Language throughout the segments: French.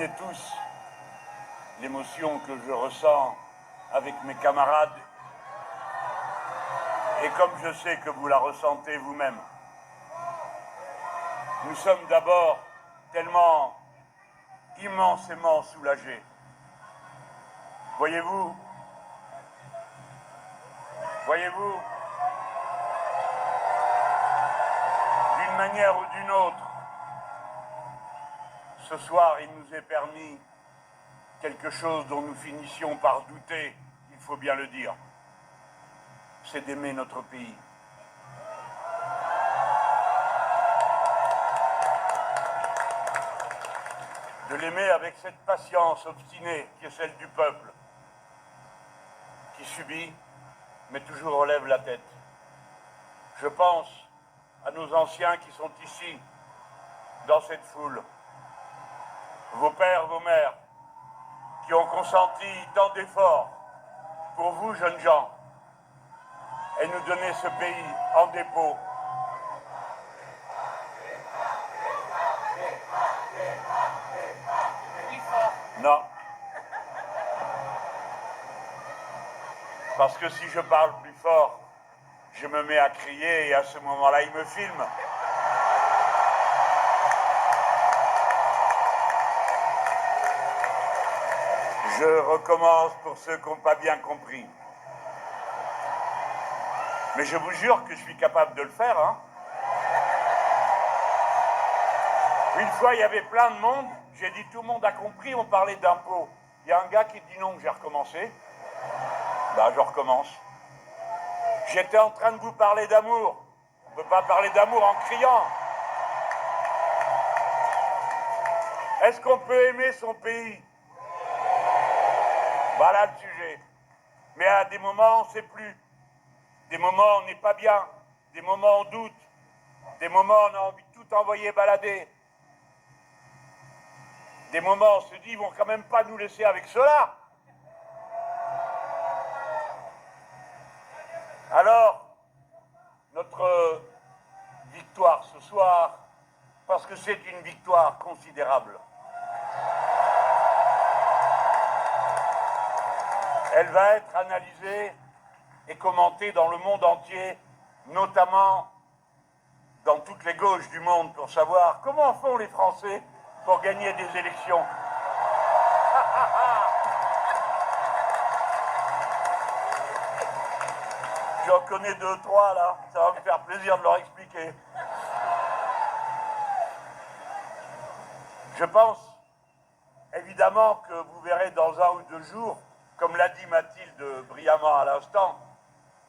connaissez tous l'émotion que je ressens avec mes camarades et comme je sais que vous la ressentez vous-même. Nous sommes d'abord tellement immensément soulagés. Voyez-vous, d'une manière ou d'une autre, ce soir, il nous est permis quelque chose dont nous finissions par douter, il faut bien le dire, c'est d'aimer notre pays. De l'aimer avec cette patience obstinée qui est celle du peuple, qui subit, mais toujours relève la tête. Je pense à nos anciens qui sont ici, dans cette foule, vos pères, vos mères, qui ont consenti tant d'efforts pour vous, jeunes gens, et nous donner ce pays en dépôt. Non. Parce que si je parle plus fort, je me mets à crier et à ce moment-là, il me filme. Je recommence pour ceux qui n'ont pas bien compris. Mais je vous jure que je suis capable de le faire, hein. Une fois, il y avait plein de monde. J'ai dit, tout le monde a compris, on parlait d'impôts. Il y a un gars qui dit non, que j'ai recommencé. Ben, je recommence. J'étais en train de vous parler d'amour. On ne peut pas parler d'amour en criant. Est-ce qu'on peut aimer son pays? Voilà le sujet. Mais à des moments, on ne sait plus. Des moments, on n'est pas bien. Des moments, on doute. Des moments, on a envie de tout envoyer balader. Des moments, on se dit, ils vont quand même pas nous laisser avec cela. Alors, notre victoire ce soir, parce que c'est une victoire considérable, elle va être analysée et commentée dans le monde entier, notamment dans toutes les gauches du monde, pour savoir comment font les Français pour gagner des élections. J'en connais 2, 3 là, ça va me faire plaisir de leur expliquer. Je pense évidemment que vous verrez dans 1 ou 2 jours, comme l'a dit Mathilde brillamment à l'instant,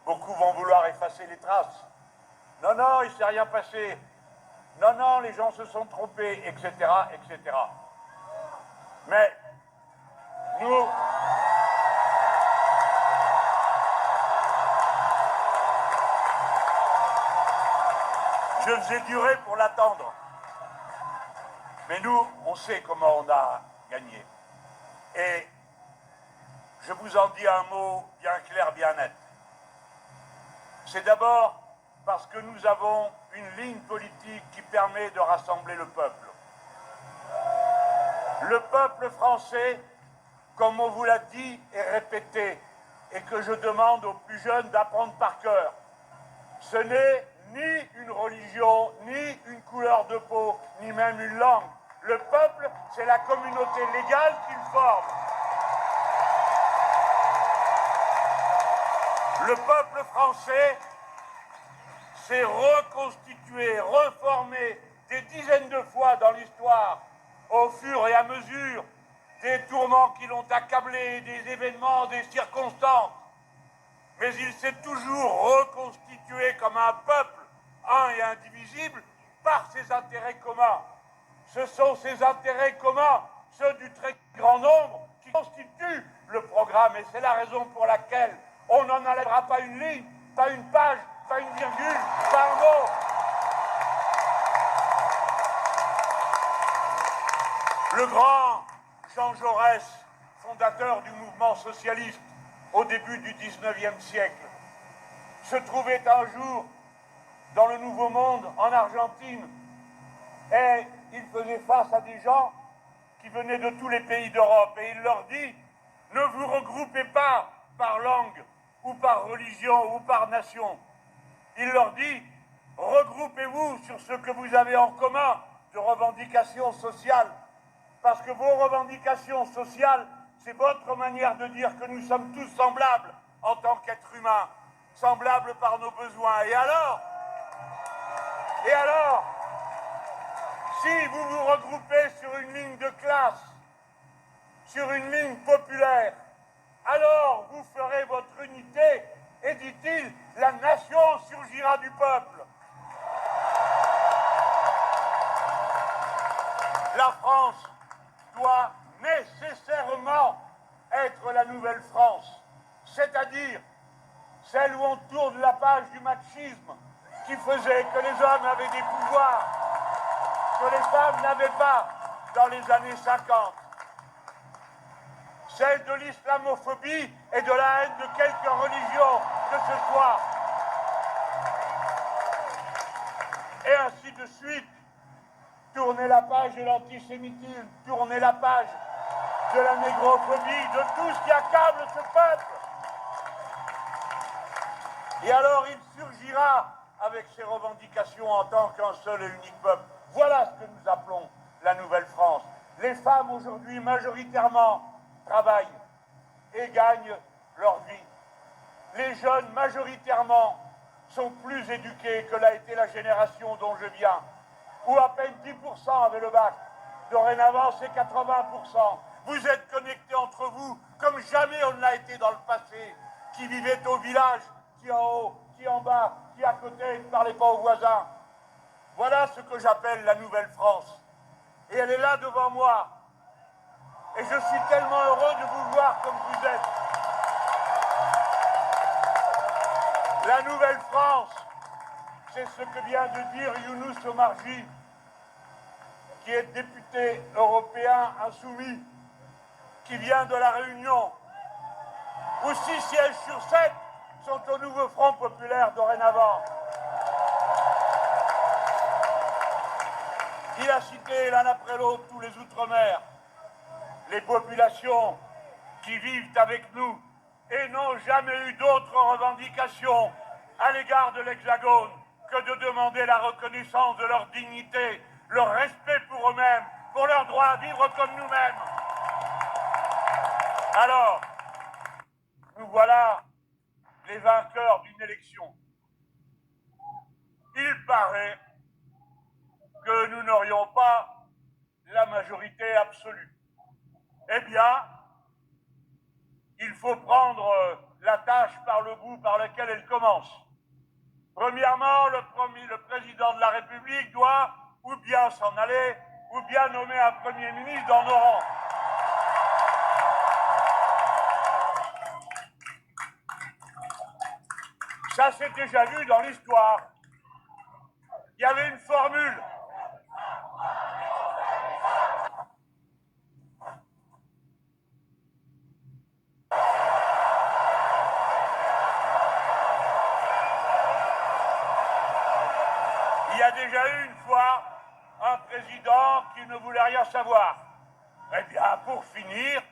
beaucoup vont vouloir effacer les traces. Non, non, il ne s'est rien passé. Non, non, les gens se sont trompés, etc., etc. Mais nous, je faisais durer pour l'attendre. Mais nous, on sait comment on a gagné. Et je vous en dis un mot bien clair, bien net. C'est d'abord parce que nous avons une ligne politique qui permet de rassembler le peuple. Le peuple français, comme on vous l'a dit et répété, et que je demande aux plus jeunes d'apprendre par cœur, ce n'est ni une religion, ni une couleur de peau, ni même une langue. Le peuple, c'est la communauté légale qu'il forme. Le peuple français s'est reconstitué, reformé des dizaines de fois dans l'histoire, au fur et à mesure des tourments qui l'ont accablé, des événements, des circonstances. Mais il s'est toujours reconstitué comme un peuple, un et indivisible, par ses intérêts communs. Ce sont ces intérêts communs, ceux du très grand nombre, qui constituent le programme. Et c'est la raison pour laquelle on n'en enlèvera pas une ligne, pas une page, pas une virgule, pas un mot. Le grand Jean Jaurès, fondateur du mouvement socialiste au début du XIXe siècle, se trouvait un jour dans le Nouveau Monde, en Argentine, et il faisait face à des gens qui venaient de tous les pays d'Europe, et il leur dit, ne vous regroupez pas par langue, ou par religion, ou par nation. Il leur dit, regroupez-vous sur ce que vous avez en commun de revendications sociales, parce que vos revendications sociales, c'est votre manière de dire que nous sommes tous semblables en tant qu'êtres humains, semblables par nos besoins. Et alors, si vous vous regroupez sur une ligne de classe, sur une ligne populaire, alors vous ferez votre unité et, dit-il, la nation surgira du peuple. La France doit nécessairement être la nouvelle France, c'est-à-dire celle où on tourne la page du machisme qui faisait que les hommes avaient des pouvoirs que les femmes n'avaient pas dans les années 50. Celle de l'islamophobie et de la haine de quelque religion que ce soit. Et ainsi de suite. Tourner la page de l'antisémitisme, tourner la page de la négrophobie, de tout ce qui accable ce peuple. Et alors il surgira avec ses revendications en tant qu'un seul et unique peuple. Voilà ce que nous appelons la Nouvelle France. Les femmes aujourd'hui majoritairement travaillent et gagnent leur vie. Les jeunes majoritairement sont plus éduqués que l'a été la génération dont je viens, où à peine 10% avaient le bac. Dorénavant, c'est 80%. Vous êtes connectés entre vous comme jamais on ne l'a été dans le passé, qui vivaient au village, qui en haut, qui en bas, qui à côté, ne parlaient pas aux voisins. Voilà ce que j'appelle la Nouvelle France. Et elle est là devant moi. Et je suis tellement heureux de vous voir comme vous êtes. La Nouvelle France, c'est ce que vient de dire Younous Omarjee, qui est député européen insoumis, qui vient de La Réunion, où 6 sièges sur 7 sont au nouveau Front populaire dorénavant. Il a cité l'un après l'autre tous les Outre-mer, les populations qui vivent avec nous et n'ont jamais eu d'autres revendications à l'égard de l'Hexagone que de demander la reconnaissance de leur dignité, leur respect pour eux-mêmes, pour leur droit à vivre comme nous-mêmes. Alors, nous voilà les vainqueurs d'une élection. Il paraît que nous n'aurions pas la majorité absolue. Eh bien, il faut prendre la tâche par le bout par lequel elle commence. Premièrement, le président de la République doit ou bien s'en aller, ou bien nommer un Premier ministre dans nos rangs. Ça s'est déjà vu dans l'histoire. Il y avait une formule. Il y a déjà eu une fois un président qui ne voulait rien savoir. Eh bien, pour finir,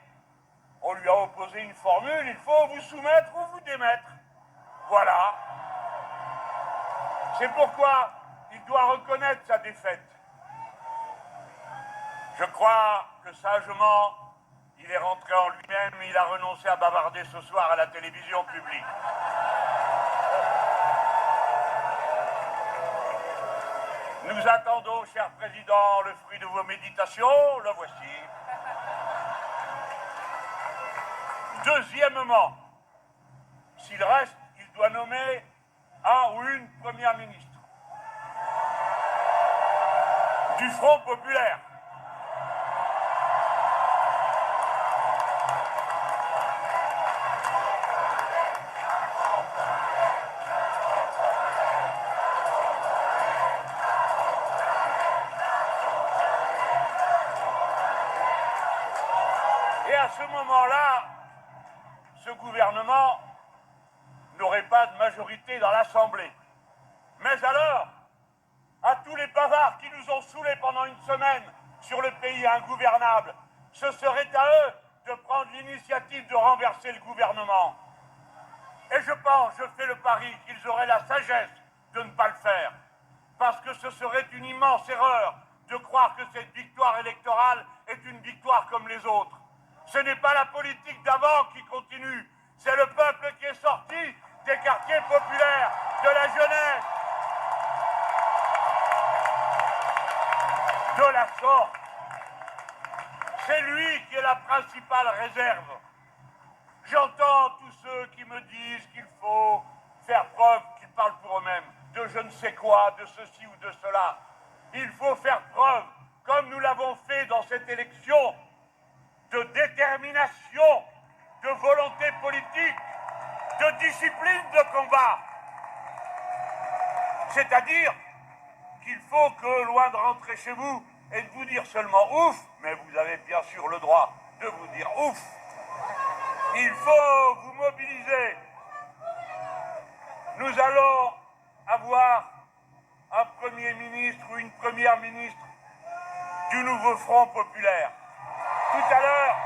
on lui a opposé une formule, il faut vous soumettre ou vous démettre. Voilà. C'est pourquoi il doit reconnaître sa défaite. Je crois que sagement, il est rentré en lui-même, il a renoncé à bavarder ce soir à la télévision publique. Nous attendons, cher président, le fruit de vos méditations, le voici. Deuxièmement, s'il reste, il doit nommer un ou une première ministre du Front populaire. Et à ce moment-là, ce gouvernement n'aurait pas de majorité dans l'Assemblée. Mais alors, à tous les bavards qui nous ont saoulés pendant une semaine sur le pays ingouvernable, ce serait à eux de prendre l'initiative de renverser le gouvernement. Et je fais le pari qu'ils auraient la sagesse de ne pas le faire. Parce que ce serait une immense erreur de croire que cette victoire électorale est une victoire comme les autres. Ce n'est pas la politique d'avant qui continue, c'est le peuple qui est sorti des quartiers populaires, de la jeunesse. De la sorte, c'est lui qui est la principale réserve. J'entends tous ceux qui me disent qu'il faut faire preuve, qu'ils parlent pour eux-mêmes, de je ne sais quoi, de ceci ou de cela. Il faut faire preuve, comme nous l'avons fait dans cette élection, de détermination, de volonté politique, de discipline de combat. C'est-à-dire qu'il faut que, loin de rentrer chez vous et de vous dire seulement ouf, mais vous avez bien sûr le droit de vous dire ouf, il faut vous mobiliser. Nous allons avoir un Premier ministre ou une Première ministre du nouveau Front populaire. Tout à l'heure,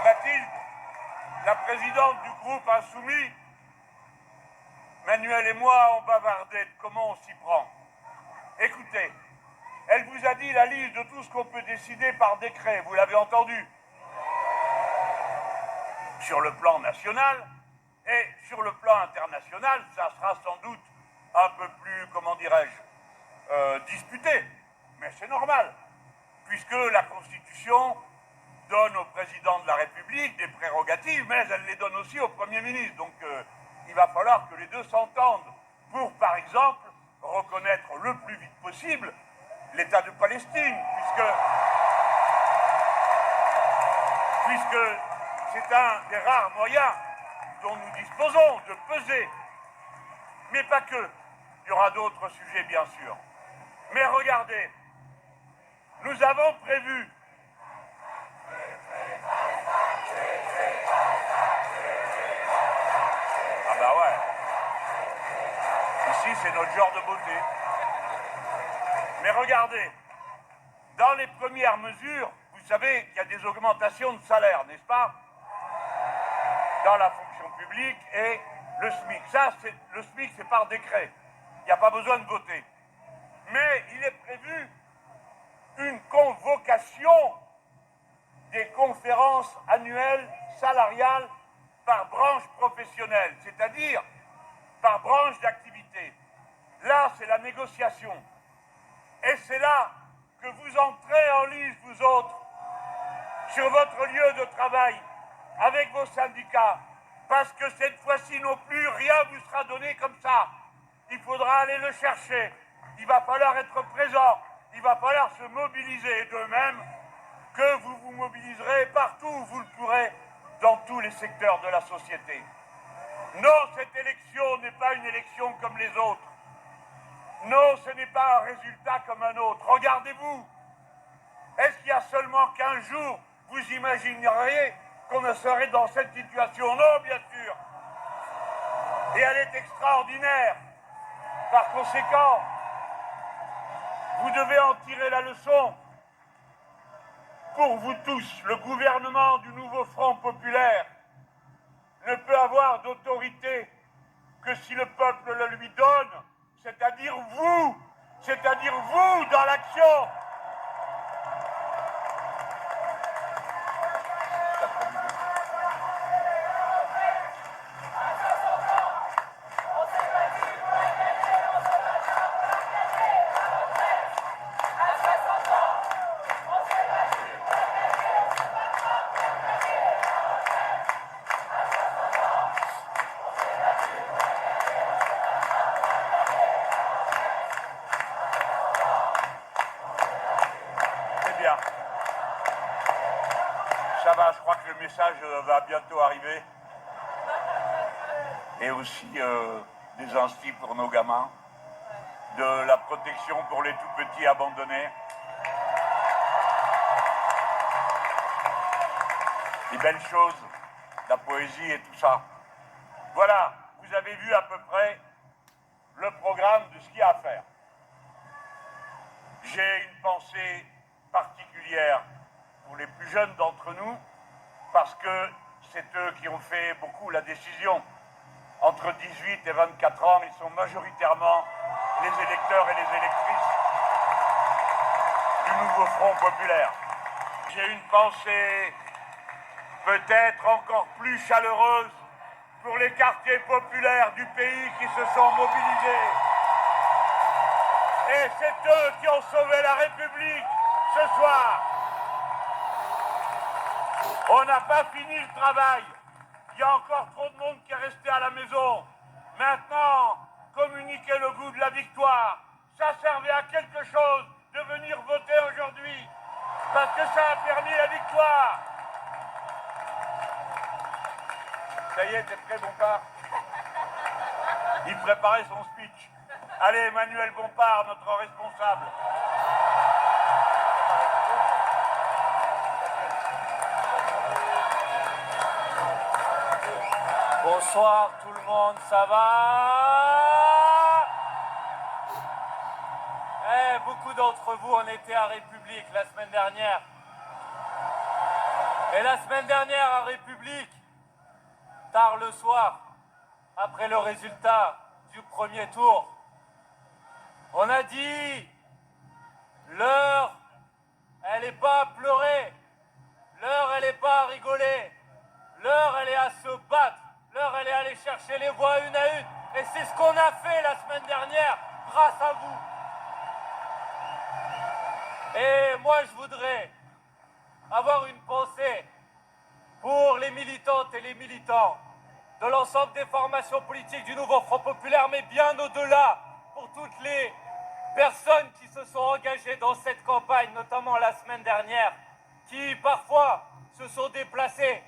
Mathilde, la présidente du groupe Insoumis, Manuel et moi, on bavardait de comment on s'y prend. Écoutez, elle vous a dit la liste de tout ce qu'on peut décider par décret, vous l'avez entendu. Sur le plan national et sur le plan international, ça sera sans doute un peu plus, comment dirais-je, disputé. Mais c'est normal, puisque la Constitution donne au président de la République des prérogatives, mais elle les donne aussi au Premier ministre. Donc il va falloir que les deux s'entendent pour, par exemple, reconnaître le plus vite possible l'État de Palestine, puisque c'est un des rares moyens dont nous disposons de peser. Mais pas que. Il y aura d'autres sujets, bien sûr. Mais regardez, nous avons prévu ah bah ouais. Ici, c'est notre genre de beauté. Mais regardez, dans les premières mesures, vous savez qu'il y a des augmentations de salaire, n'est-ce pas? Dans la fonction publique et le SMIC. Ça, le SMIC, c'est par décret. Il n'y a pas besoin de voter. Mais il est prévu une convocation des conférences annuelles salariales par branche professionnelle, c'est-à-dire par branche d'activité. Là, c'est la négociation. Et c'est là que vous entrez en lice, vous autres, sur votre lieu de travail, avec vos syndicats, parce que cette fois-ci non plus, rien vous sera donné comme ça. Il faudra aller le chercher. Il va falloir être présent. Il va falloir se mobiliser. De même que vous vous mobiliserez partout où vous le pourrez, dans tous les secteurs de la société. Non, cette élection n'est pas une élection comme les autres. Non, ce n'est pas un résultat comme un autre. Regardez-vous. Est-ce qu'il y a seulement 15 jours, vous imagineriez qu'on serait dans cette situation? Non, bien sûr. Et elle est extraordinaire. Par conséquent, vous devez en tirer la leçon. Pour vous tous, le gouvernement du nouveau Front populaire ne peut avoir d'autorité que si le peuple le lui donne, c'est-à-dire vous dans l'action. Ça va, je crois que le message va bientôt arriver. Et aussi des instits pour nos gamins, de la protection pour les tout-petits abandonnés. Des belles choses, la poésie et tout ça. Voilà, vous avez vu à peu près le programme de ce qu'il y a à faire. J'ai une pensée particulière pour les plus jeunes d'entre nous, parce que c'est eux qui ont fait beaucoup la décision. Entre 18 et 24 ans, ils sont majoritairement les électeurs et les électrices du nouveau Front populaire. J'ai une pensée peut-être encore plus chaleureuse pour les quartiers populaires du pays qui se sont mobilisés. Et c'est eux qui ont sauvé la République ce soir. On n'a pas fini le travail. Il y a encore trop de monde qui est resté à la maison. Maintenant, communiquer le goût de la victoire, ça servait à quelque chose de venir voter aujourd'hui, parce que ça a permis la victoire. Ça y est, t'es prêt, Bompard? Il préparait son speech. Allez, Emmanuel Bompard, notre responsable. Bonsoir tout le monde, ça va? Beaucoup d'entre vous en étaient à République la semaine dernière. Et la semaine dernière à République, tard le soir, après le résultat du premier tour, on a dit l'heure, elle n'est pas à pleurer, l'heure, elle n'est pas à rigoler, l'heure, elle est à se battre. L'heure, elle est allée chercher les voix une à une. Et c'est ce qu'on a fait la semaine dernière, grâce à vous. Et moi, je voudrais avoir une pensée pour les militantes et les militants de l'ensemble des formations politiques du nouveau Front populaire, mais bien au-delà, pour toutes les personnes qui se sont engagées dans cette campagne, notamment la semaine dernière, qui parfois se sont déplacées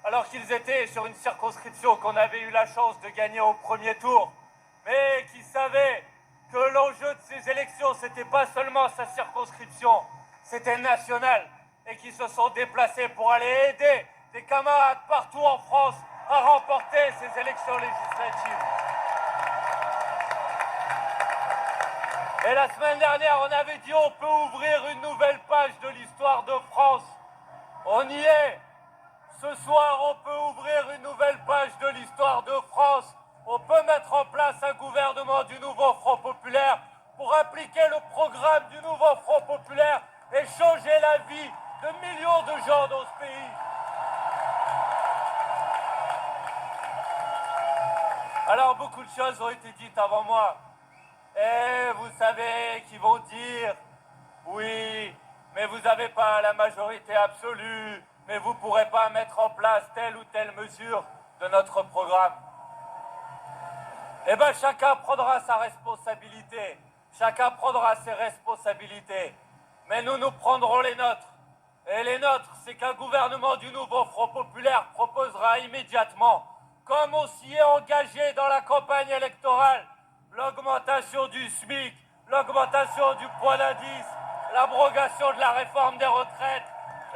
alors qu'ils étaient sur une circonscription qu'on avait eu la chance de gagner au premier tour, mais qui savaient que l'enjeu de ces élections, c'était pas seulement sa circonscription, c'était national, et qui se sont déplacés pour aller aider des camarades partout en France à remporter ces élections législatives. Et la semaine dernière, on avait dit on peut ouvrir une nouvelle page de l'histoire de France. On y est. Ce soir, on peut ouvrir une nouvelle page de l'histoire de France. On peut mettre en place un gouvernement du nouveau Front populaire pour appliquer le programme du nouveau Front populaire et changer la vie de millions de gens dans ce pays. Alors, beaucoup de choses ont été dites avant moi. Et vous savez qu'ils vont dire, oui, mais vous n'avez pas la majorité absolue, mais vous ne pourrez pas mettre en place telle ou telle mesure de notre programme. Eh bien, chacun prendra sa responsabilité. Chacun prendra ses responsabilités. Mais nous prendrons les nôtres. Et les nôtres, c'est qu'un gouvernement du nouveau Front populaire proposera immédiatement, comme on s'y est engagé dans la campagne électorale, l'augmentation du SMIC, l'augmentation du point d'indice, l'abrogation de la réforme des retraites,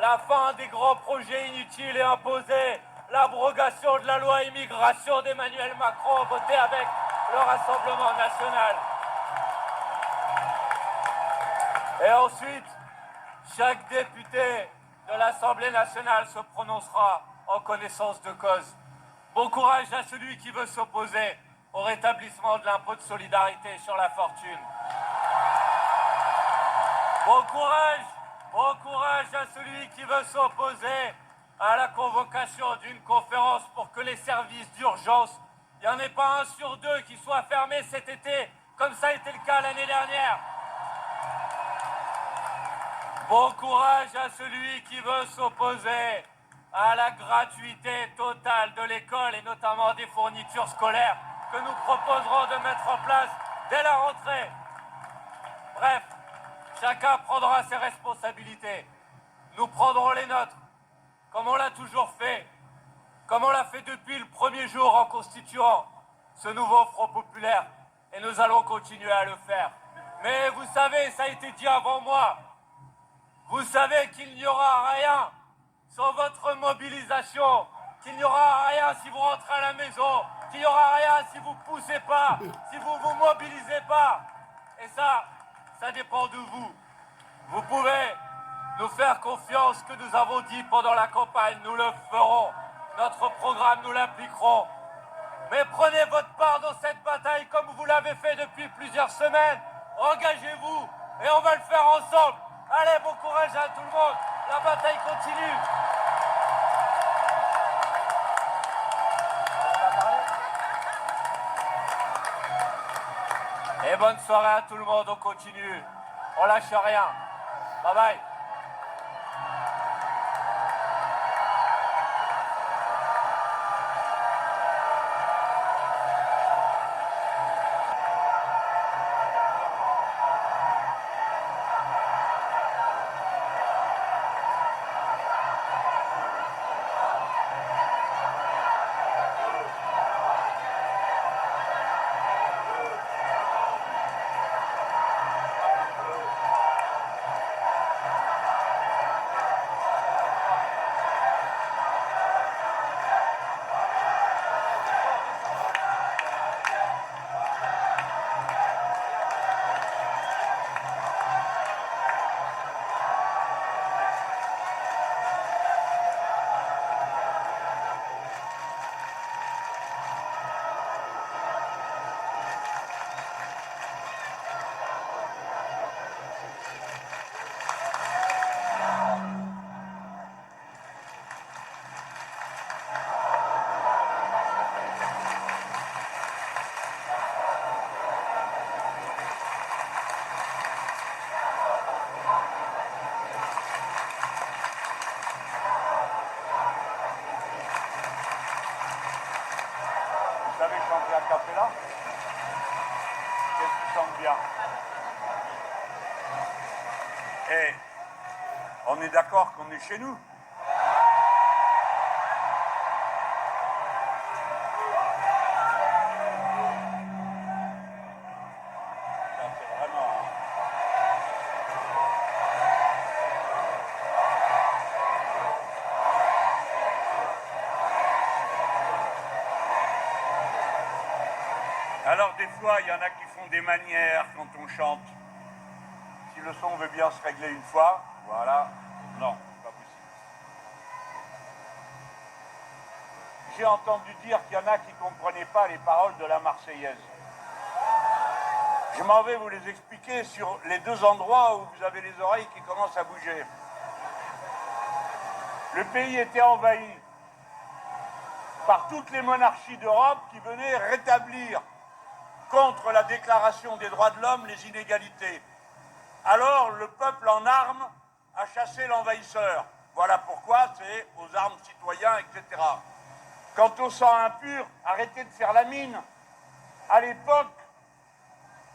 la fin des grands projets inutiles et imposés, l'abrogation de la loi immigration d'Emmanuel Macron votée avec le Rassemblement national. Et ensuite, chaque député de l'Assemblée nationale se prononcera en connaissance de cause. Bon courage à celui qui veut s'opposer au rétablissement de l'impôt de solidarité sur la fortune. Bon courage à celui qui veut s'opposer à la convocation d'une conférence pour que les services d'urgence, il n'y en ait pas un sur deux qui soit fermé cet été, comme ça a été le cas l'année dernière. Bon courage à celui qui veut s'opposer à la gratuité totale de l'école et notamment des fournitures scolaires que nous proposerons de mettre en place dès la rentrée. Bref, chacun prendra ses responsabilités. Nous prendrons les nôtres, comme on l'a toujours fait, comme on l'a fait depuis le premier jour en constituant ce nouveau Front populaire. Et nous allons continuer à le faire. Mais vous savez, ça a été dit avant moi, vous savez qu'il n'y aura rien sans votre mobilisation, qu'il n'y aura rien si vous rentrez à la maison, qu'il n'y aura rien si vous ne poussez pas, si vous ne vous mobilisez pas. Et ça dépend de vous. Vous pouvez nous faire confiance. Ce que nous avons dit pendant la campagne, nous le ferons. Notre programme, nous l'appliquerons. Mais prenez votre part dans cette bataille comme vous l'avez fait depuis plusieurs semaines. Engagez-vous et on va le faire ensemble. Allez, bon courage à tout le monde. La bataille continue. Et bonne soirée à tout le monde, on continue. On lâche rien. Bye bye. Vous savez chanter a cappella? Qu'est-ce qui chante bien? Et on est d'accord qu'on est chez nous? Ça, c'est vraiment... Alors des fois, il y en a qui font des manières quand on chante. Si le son veut bien se régler une fois, voilà. Non, c'est pas possible. J'ai entendu dire qu'il y en a qui ne comprenaient pas les paroles de la Marseillaise. Je m'en vais vous les expliquer sur les deux endroits où vous avez les oreilles qui commencent à bouger. Le pays était envahi par toutes les monarchies d'Europe qui venaient rétablir contre la déclaration des droits de l'homme les inégalités. Alors le peuple en armes a chassé l'envahisseur. Voilà pourquoi c'est aux armes citoyens, etc. Quant au sang impur, arrêtez de faire la mine. À l'époque,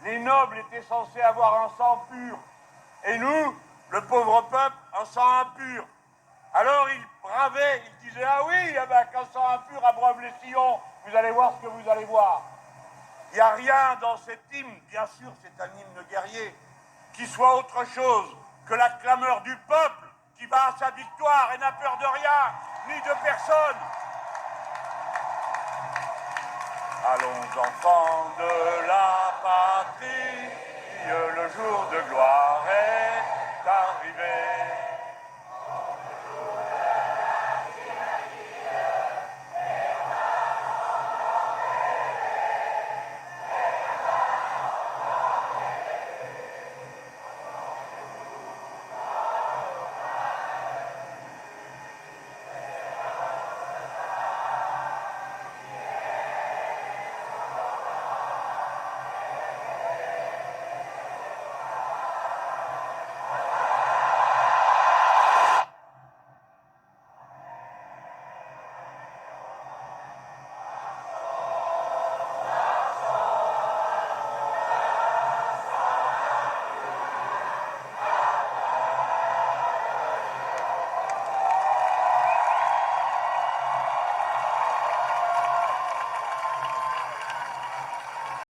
les nobles étaient censés avoir un sang pur. Et nous, le pauvre peuple, un sang impur. Alors ils bravaient, ils disaient « Ah oui, eh ben, qu'un sang impur abreuve les sillons, vous allez voir ce que vous allez voir. » Il n'y a rien dans cet hymne, bien sûr c'est un hymne guerrier, qui soit autre chose que la clameur du peuple qui va à sa victoire et n'a peur de rien, ni de personne. Allons enfants de la patrie, le jour de gloire.